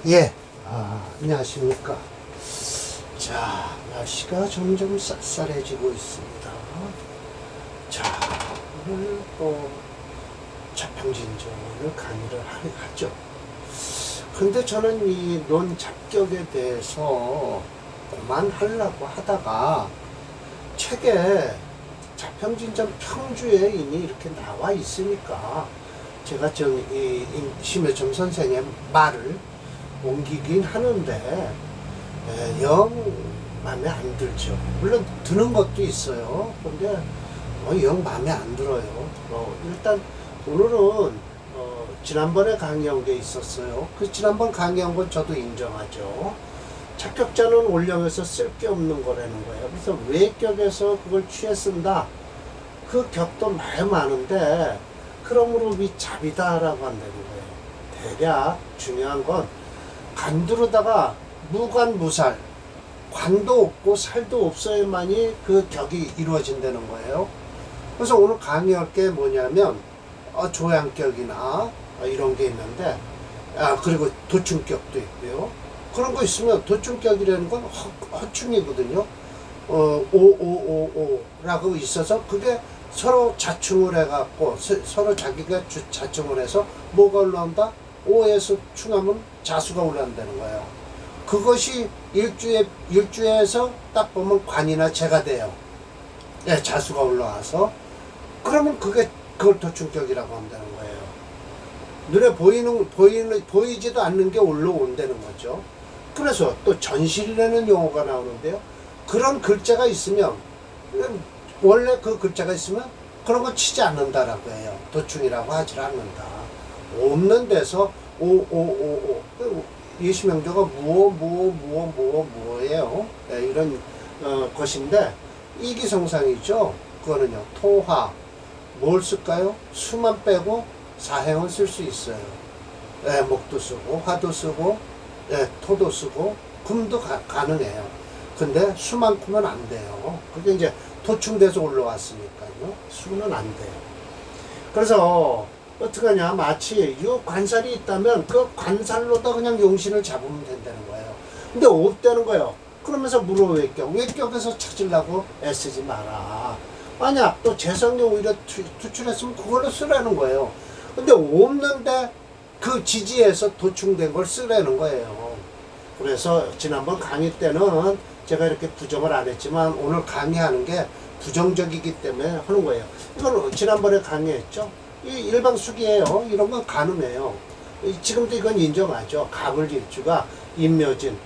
예, 안녕하십니까. 자, 날씨가 점점 쌀쌀해지고 있습니다. 자, 오늘 또 자평진전을 강의를 하죠. 근데 저는 이 논잡격에 대해서 그만하려고 하다가 책에 자평진전 평주에 이미 이렇게 나와 있으니까 제가 심여점 선생의 말을 옮기긴 하는데 영 마음에 안 들죠. 물론 드는 것도 있어요. 근데 영 마음에 안 들어요. 일단 오늘은 지난번에 강의한 게 있었어요. 그 지난번 강의한 건 저도 인정하죠. 자격자는 원령에서 쓸 게 없는 거라는 거예요. 그래서 외격에서 그걸 취해 쓴다. 그 격도 많이 많은데 그러므로 이 잡이다라고 한다는 거예요. 대략 중요한 건 간두르다가 무관무살, 관도 없고 살도 없어야만이 그 격이 이루어진다는 거예요. 그래서 오늘 강의할 게 뭐냐면 조양격이나 이런 게 있는데 그리고 도충격도 있고요. 그런 거 있으면 도충격이라는 건 허충이거든요. 오라고 있어서 그게 서로 자충을 해갖고 서로 자기가 자충을 해서 뭐가 올라온다? 오에서 충하면 자수가 올라온다는 거예요. 그것이 일주에서 딱 보면 관이나 재가 돼요. 예, 자수가 올라와서. 그러면 그걸 도충격이라고 한다는 거예요. 눈에 보이지도 않는 게 올라온다는 거죠. 그래서 또 전실이라는 용어가 나오는데요. 그런 글자가 있으면, 원래 그 글자가 있으면 그런 거 치지 않는다라고 해요. 도충이라고 하질 않는다. 없는 데서 예시명조가 무어예요. 네, 이런 것인데 이기성상이죠. 그거는요. 토화 뭘 쓸까요? 수만 빼고 사행을 쓸 수 있어요. 네, 목도 쓰고 화도 쓰고 토도 쓰고 금도 가능해요. 근데 수만큼은 안 돼요. 그게 이제 도충돼서 올라왔으니까요. 수는 안 돼요. 그래서 어떡하냐, 마치 이 관살이 있다면 그 관살로다 그냥 용신을 잡으면 된다는 거예요. 근데 없다는 거예요. 그러면서 물어 외격에서 찾으려고 애쓰지 마라. 만약 또 재성이 오히려 투출했으면 그걸로 쓰라는 거예요. 근데 없는데 그 지지에서 도충된 걸 쓰라는 거예요. 그래서 지난번 강의 때는 제가 이렇게 부정을 안 했지만 오늘 강의하는 게 부정적이기 때문에 하는 거예요. 이건 지난번에 강의했죠. 이 일방수기예요. 이런 건 가늠해요. 지금도 이건 인정하죠. 가불일주가 임묘진,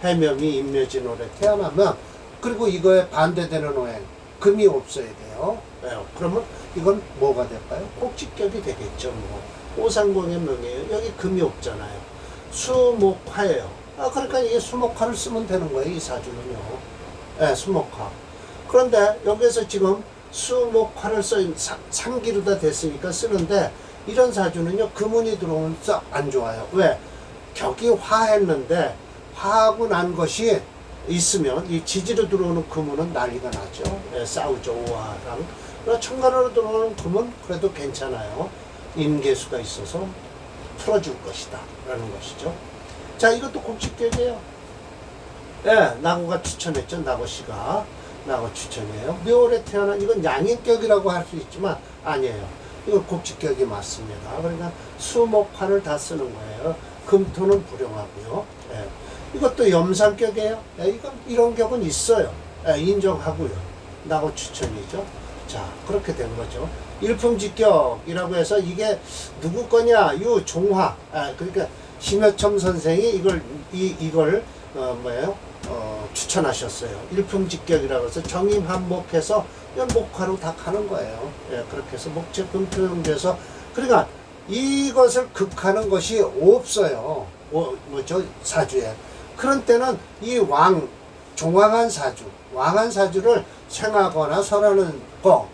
해명이 임묘진월에 태어나면 그리고 이거에 반대되는 오행, 금이 없어야 돼요. 그러면 이건 뭐가 될까요? 꼭지격이 되겠죠. 오상공의 명이에요. 여기 금이 없잖아요. 수목화예요. 그러니까 이게 수목화를 쓰면 되는 거예요. 이 사주는요. 수목화. 그런데 여기서 지금 수목화를 상기로 다 됐으니까 쓰는데 이런 사주는요. 금운이 들어오면 썩 안 좋아요. 왜? 격이 화했는데 화하고 난 것이 있으면 이 지지로 들어오는 금운은 난리가 나죠. 싸우죠. 오화랑. 천간으로 들어오는 금은 그래도 괜찮아요. 임계수가 있어서 풀어줄 것이다 라는 것이죠. 자, 이것도 곡식격이에요. 나고가 추천했죠. 나고씨가 나고 추천이에요. 묘월에 태어난 이건 양인격이라고 할 수 있지만 아니에요. 이건 곡식격이 맞습니다. 그러니까 수목화를 다 쓰는 거예요. 금토는 불용하고요. 이것도 염상격이에요. 이건 이런 격은 있어요. 인정하고요. 나고 추천이죠. 자, 그렇게 된 거죠. 일품직격이라고 해서 이게 누구 거냐? 유종화. 그러니까 심여첨 선생이 이걸 추천하셨어요. 일품직격이라고 해서 정임한목해서 목화로 다 가는 거예요. 그렇게 해서 목체금토용돼서 그러니까 이것을 극하는 것이 없어요. 저 사주에. 그런 때는 이 종왕한 사주를 생하거나 설하는 거,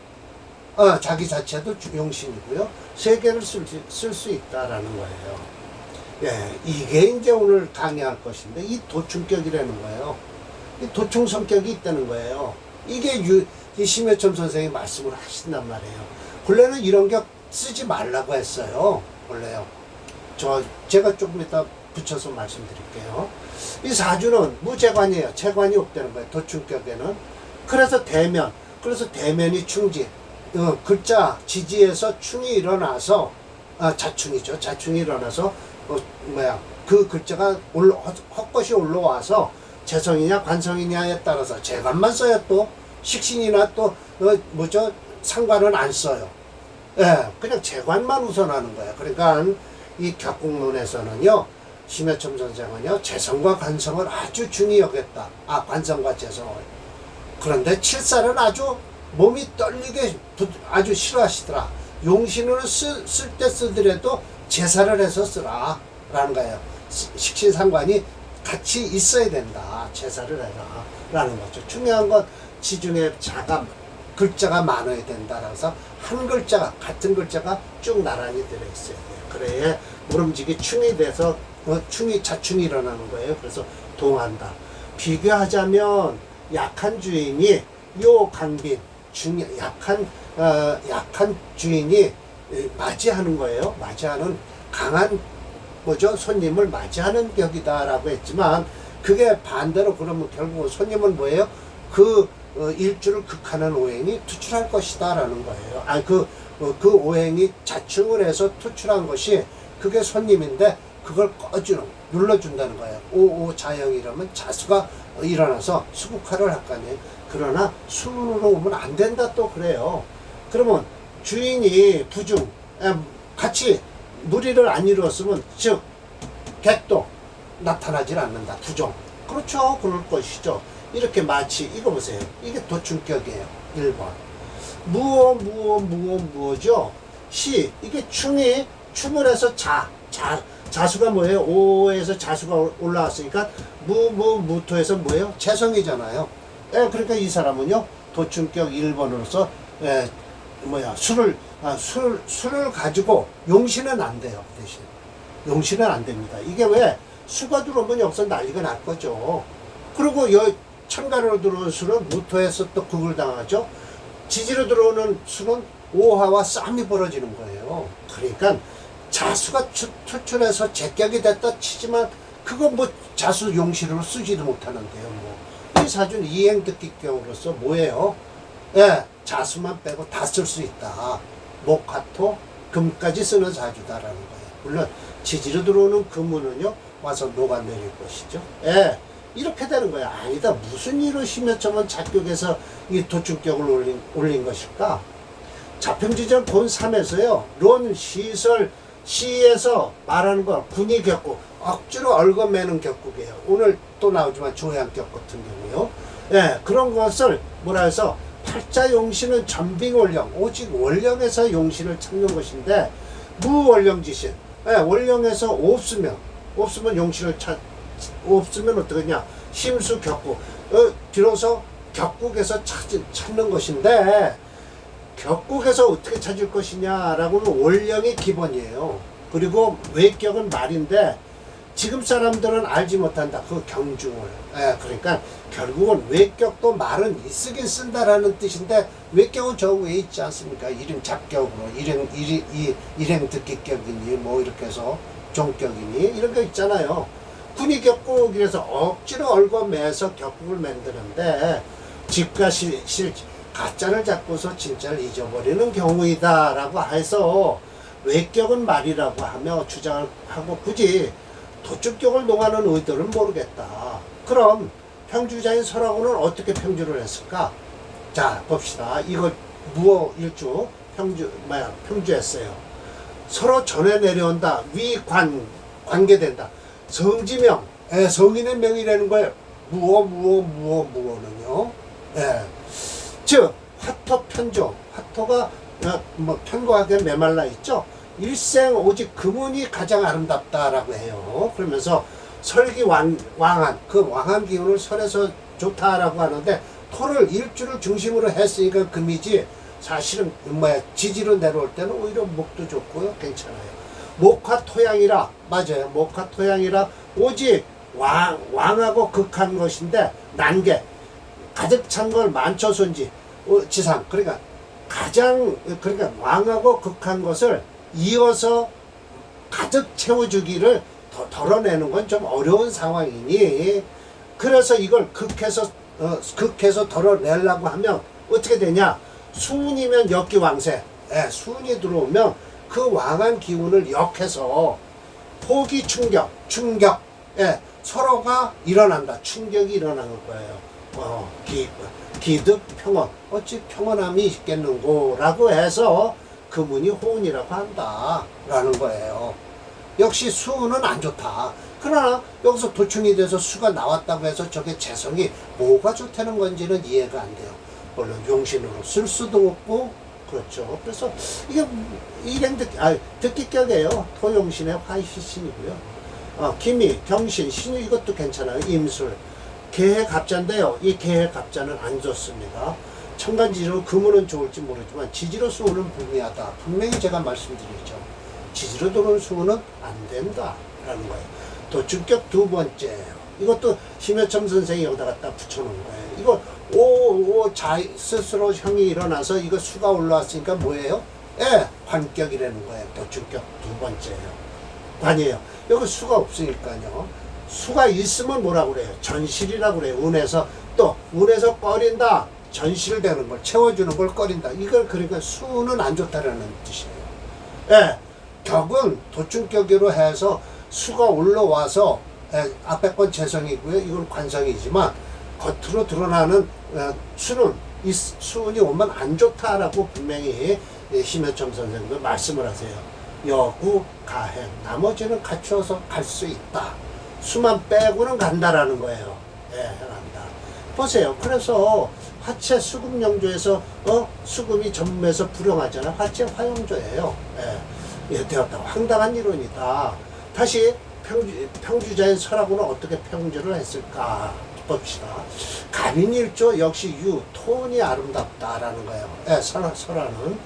자기 자체도 용신이고요. 세 개를 쓸 수 있다라는 거예요. 이게 이제 오늘 강의할 것인데, 이 도충격이라는 거예요. 이 도충 성격이 있다는 거예요. 이게 이 심여첨 선생이 말씀을 하신단 말이에요. 본래는 이런 격 쓰지 말라고 했어요. 원래요. 제가 조금 이따 붙여서 말씀드릴게요. 이 사주는 무재관이에요. 재관이 없다는 거예요. 도충격에는. 그래서 대면, 그래서 대면이 충지. 글자 지지에서 충이 일어나서, 자충이죠. 자충이 일어나서 그 글자가 헛것이 올라와서 재성이냐 관성이냐에 따라서 재관만 써요. 또 식신이나 또 상관은 안 써요. 예, 그냥 재관만 우선하는 거예요. 그러니까 이 격국론에서는요, 심해첨 선생은요, 재성과 관성을 아주 중히 여겼다. 관성과 재성을. 그런데 칠살은 아주 몸이 떨리게 아주 싫어하시더라. 용신으로 쓸 때 쓰더라도 제사를 해서 쓰라 라는 거예요. 식신상관이 같이 있어야 된다. 제사를 해라 라는 거죠. 중요한 건 지중해 글자가 많아야 된다. 그래서 한 글자가, 같은 글자가 쭉 나란히 들어있어야 돼요. 그래야 모름지기 충이 돼서 자충이 일어나는 거예요. 그래서 동한다. 비교하자면 약한 주인이 강빈, 약한 주인이 맞이하는 거예요. 맞이하는 강한 손님을 맞이하는 격이다라고 했지만, 그게 반대로 그러면 결국 손님은 뭐예요? 일주를 극하는 오행이 투출할 것이다라는 거예요. 그 오행이 자충을 해서 투출한 것이 그게 손님인데, 그걸 눌러준다는 거예요. 오자형이라면 자수가 일어나서 수국화를 할 거 아니에요. 그러나 수문으로 오면 안 된다 또 그래요. 그러면 주인이 부중, 같이 무리를 안 이루었으면, 즉 객도 나타나질 않는다. 부정. 그렇죠. 그럴 것이죠. 이렇게 마치 이거 보세요. 이게 도충격이에요. 1번. 무어죠. 이게 충을 해서 자수가 뭐예요? 오에서 자수가 올라왔으니까 무토에서 뭐예요? 재성이잖아요. 그러니까 이 사람은요, 도충격 1번으로서 술을 가지고 용신은 안 돼요. 대신 용신은 안 됩니다. 이게 왜? 수가 들어오면 여기서 난리가 날 거죠. 그리고 천간으로 들어오는 술은 무토에서 또 극을 당하죠. 지지로 들어오는 술은 오화와 싸움이 벌어지는 거예요. 그러니까 자수가 투출해서 제격이 됐다 치지만, 그거 자수 용신으로 쓰지도 못하는데요. 이 사주는 이행득기격으로서 뭐예요? 자수만 빼고 다 쓸 수 있다. 목화토 금까지 쓰는 사주다라는 거예요. 물론 지지로 들어오는 금은요, 와서 녹아내릴 것이죠. 이렇게 되는 거야. 아니다. 무슨 일을 심해처만 작격에서 이 도충격을 올린 것일까? 자평지전 본 3에서요, 론, 시설, 시에서 말하는 거, 군이 격국, 억지로 얽어매는 격국이에요. 오늘 또 나오지만 조양격 같은 경우요. 그런 것을 뭐라 해서, 팔자 용신은 전빙원령, 오직 원령에서 용신을 찾는 것인데, 무원령지신, 원령에서 없으면 용신을 없으면 어떡하냐? 심수 격국, 비로소 격국에서 찾는 것인데, 격국에서 어떻게 찾을 것이냐라고 하면 원령이 기본이에요. 그리고 외격은 말인데, 지금 사람들은 알지 못한다. 그 경중을. 그러니까 결국은 외격도 말은 쓰긴 쓴다라는 뜻인데, 외격은 저 위에 있지 않습니까? 일행 잡격으로, 일행 듣기격이니, 이렇게 해서 종격이니, 이런 거 있잖아요. 군이 격국이라서 억지로 얽어매서 격국을 만드는데, 가짜를 잡고서 진짜를 잊어버리는 경우이다라고 해서, 외격은 말이라고 하며 주장을 하고, 굳이 도축격을 농하는 의도는 모르겠다. 그럼 평주자인 설하고는 어떻게 평주를 했을까? 자, 봅시다. 이거 무어일주 평주했어요. 서로 전해 내려온다. 관계된다. 성지명, 성인의 명이라는 거예요. 무어는요. 즉 화토 편조, 화토가 편고하게 메말라 있죠. 일생 오직 금운이 가장 아름답다라고 해요. 그러면서 설기 왕한, 그 왕한 기운을 설에서 좋다라고 하는데, 토를 일주를 중심으로 했으니까 금이지, 사실은 지지로 내려올 때는 오히려 목도 좋고요. 괜찮아요. 목화토양이라, 맞아요. 목화토양이라 오직 왕하고 극한 것인데, 난개 가득 찬 걸 만초손지 지상, 그러니까 왕하고 극한 것을 이어서 가득 채워주기를 더 덜어내는 건 좀 어려운 상황이니, 그래서 이걸 극해서 덜어내려고 하면 어떻게 되냐? 수운이면 역기왕세. 수운이 들어오면 그 왕한 기운을 역해서 포기 충격, 서로가 일어난다. 충격이 일어나는 거예요. 기득 평온. 어찌 평온함이 있겠는고? 라고 해서 그분이 호운이라고 한다. 라는 거예요. 역시 수운은 안 좋다. 그러나 여기서 도충이 돼서 수가 나왔다고 해서 저게 재성이 뭐가 좋다는 건지는 이해가 안 돼요. 물론 용신으로 쓸 수도 없고, 그렇죠. 그래서 이게 듣기격이에요. 토용신의 화희신이고요. 기미, 경신, 신유 이것도 괜찮아요. 임술. 계해갑자인데요. 이 계해갑자는 안 좋습니다. 천간지지로 금운은 좋을지 모르지만 지지로 수운은 불미하다. 분명히 제가 말씀드리죠. 지지로 들어오는 수운은 안 된다. 라는 거예요. 도충격 두 번째예요. 이것도 심여첨 선생이 여기다 갖다 붙여놓은 거예요. 이거 스스로 형이 일어나서 이거 수가 올라왔으니까 뭐예요? 관격이라는 거예요. 도충격 두 번째예요. 관이에요. 여기 수가 없으니까요. 수가 있으면 뭐라고 그래요? 전실이라고 그래요. 운에서 꺼린다. 전실되는 걸 채워주는 걸 꺼린다. 이걸 그러니까 수는 안 좋다라는 뜻이에요. 격은 도충격으로 해서 수가 올라와서 앞에 건 재성이고요. 이건 관성이지만 겉으로 드러나는 수운이 오면 안 좋다라고 분명히 심여첨 선생도 말씀을 하세요. 여구, 가행. 나머지는 갖추어서 갈 수 있다. 수만 빼고는 간다라는 거예요. 간다. 보세요. 그래서 화채 수금영조에서 수금이 전무해서 불용하잖아. 화채 화용조예요. 되었다. 황당한 이론이다. 다시 평주자인 설하고는 어떻게 평주를 했을까 봅시다. 갑인일조 역시 토운이 아름답다라는 거예요. 설하는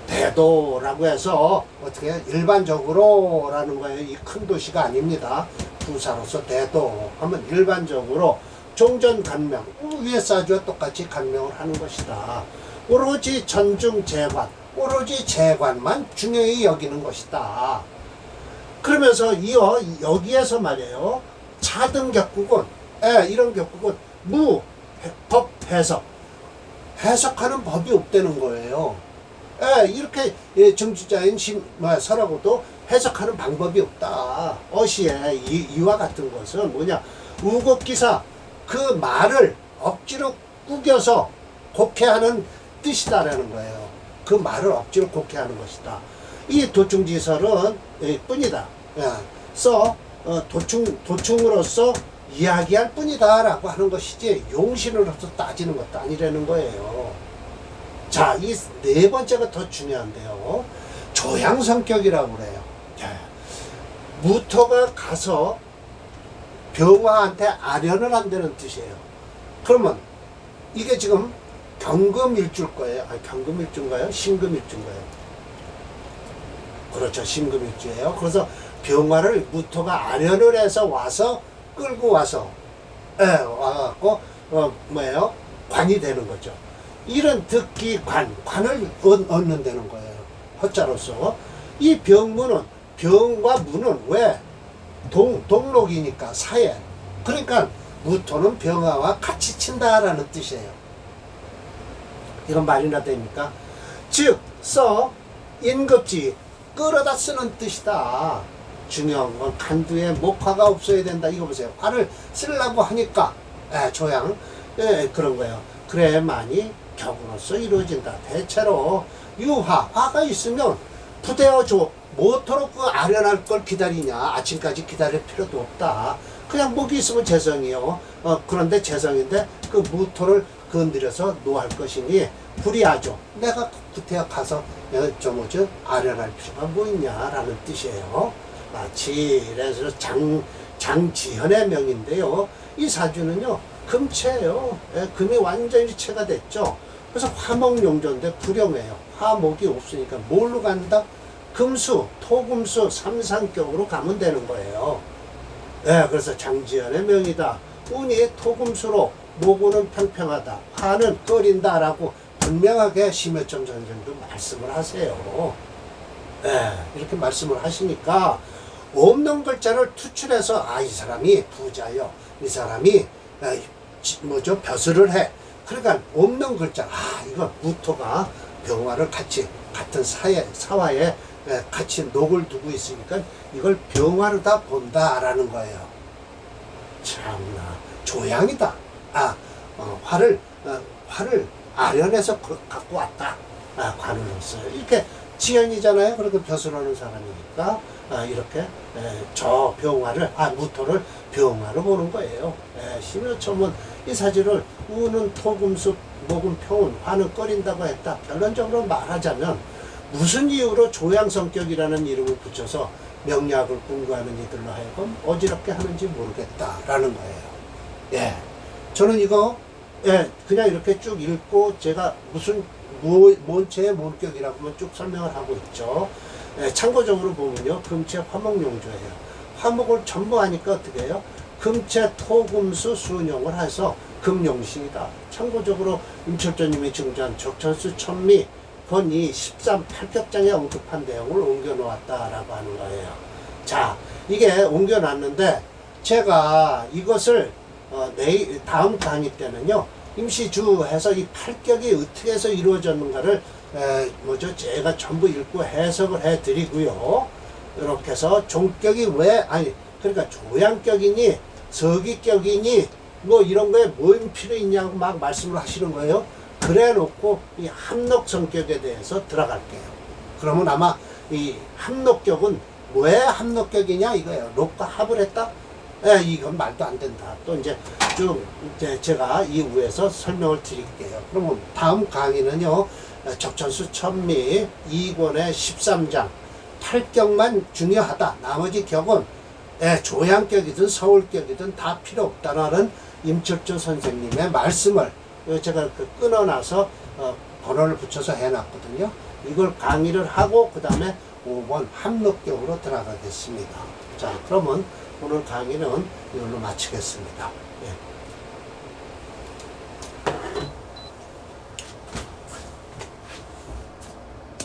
대도라고 해서 어떻게 일반적으로 라는 거예요. 이 큰 도시가 아닙니다. 부사로서 대도 하면 일반적으로 종전 간명 위에 사주와 똑같이 간명을 하는 것이다. 오로지 전중 재관, 오로지 재관만 중요히 여기는 것이다. 그러면서 여기에서 말이에요. 차등 격국은 이런 격국은 법 해석하는 법이 없다는 거예요. 이렇게 정치자인 설하고도 해석하는 방법이 없다. 어시에 이와 같은 것은 뭐냐? 우곡기사 그 말을 억지로 꾸겨서 곡해하는 뜻이다라는 거예요. 그 말을 억지로 곡해하는 것이다. 이 도충지설은 뿐이다. 도충으로서 이야기할 뿐이다라고 하는 것이지 용신으로서 따지는 것도 아니라는 거예요. 자, 이 네 번째가 더 중요한데요. 조양성격이라고 그래요. 무토가 가서 병화한테 아련을 한다는 뜻이에요. 그러면 이게 지금 경금일주일 거예요. 경금일주인가요? 신금일주인가요? 그렇죠. 신금일주예요. 그래서 병화를 무토가 아련을 해서 끌고 와서 와갖고 관이 되는 거죠. 이런 관을 얻는다는 거예요. 허자로서 이 병과 무는 왜 동록이니까 사회. 그러니까 무토는 병화와 같이 친다라는 뜻이에요. 이건 말이나 됩니까? 즉 인급지 끌어다 쓰는 뜻이다. 중요한 건 간두에 목화가 없어야 된다. 이거 보세요. 화를 쓰려고 하니까 조양 그런 거예요. 그래야만이 격으로서 이루어진다. 대체로 화가 있으면 부대어줘. 뭐토록 그 아련할 걸 기다리냐. 아침까지 기다릴 필요도 없다. 그냥 목이 있으면 재성이요. 그런데 재성인데 그 무토를 건드려서 노할 것이니 불이하죠. 내가 구태여 가서 아련할 필요가 뭐 있냐라는 뜻이에요. 그래서 장지현의 명인데요. 이 사주는요 금체예요. 금이 완전히 체가 됐죠. 그래서 화목용조인데 불용해요. 화목이 없으니까 뭘로 간다? 금수, 토금수, 삼상격으로 가면 되는 거예요. 그래서 장지현의 명이다. 운이 토금수로 목운은 평평하다. 화는 꺼린다라고 분명하게 심여점 선생도 말씀을 하세요. 이렇게 말씀을 하시니까 없는 글자를 투출해서 이 사람이 부자요. 이 사람이 벼슬을 해. 그러니까 없는 글자 이거 무토가 병화를 같은 사화에 같이 녹을 두고 있으니까 이걸 병화로 다 본다라는 거예요. 참나 조양이다. 화를 아련해서 갖고 왔다. 관으로서 이렇게 지연이잖아요. 그렇게 벼슬하는 사람이니까 이렇게 저 병화를 무토를 병화로 보는 거예요. 심여처면 이 사지를 우는 토금수 목은 평운 화는 끓인다고 했다. 결론적으로 말하자면 무슨 이유로 조양 성격이라는 이름을 붙여서 명리학을 공부하는 이들로 하여금 어지럽게 하는지 모르겠다라는 거예요. 저는 이거 그냥 이렇게 쭉 읽고 제가 뭔체의 본격이라고 쭉 설명을 하고 있죠. 참고적으로 보면요. 금체 화목용조예요. 화목을 전부 하니까 어떻게 해요? 금체 토금수 수용을 해서 금용신이다. 참고적으로 임철조님이 증조한 적천수 천미 건이 13팔격장에 언급한 내용을 옮겨놓았다라고 하는 거예요. 자, 이게 옮겨놨는데 제가 이것을 다음 강의 때는요. 임시주 해서 이 팔격이 어떻게 해서 이루어졌는가를 제가 전부 읽고 해석을 해드리고요. 이렇게 해서 종격이 그러니까 조양격이니 서기격이니 이런 거에 뭔 필요 있냐고 막 말씀을 하시는 거예요. 그래 놓고 이 합록 성격에 대해서 들어갈게요. 그러면 아마 이 합록격은 왜 합록격이냐 이거예요. 녹과 합을 했다? 이건 말도 안 된다. 또 이제 제가 이후에서 설명을 드릴게요. 그러면 다음 강의는요. 적천수 천미 2권의 13장 8격만 중요하다. 나머지 격은 조양격이든 서울격이든 다 필요 없다는 임철조 선생님의 말씀을 제가 끊어놔서 번호를 붙여서 해놨거든요. 이걸 강의를 하고 그 다음에 5번 합록격으로 들어가겠습니다. 자, 그러면 오늘 강의는 이걸로 마치겠습니다.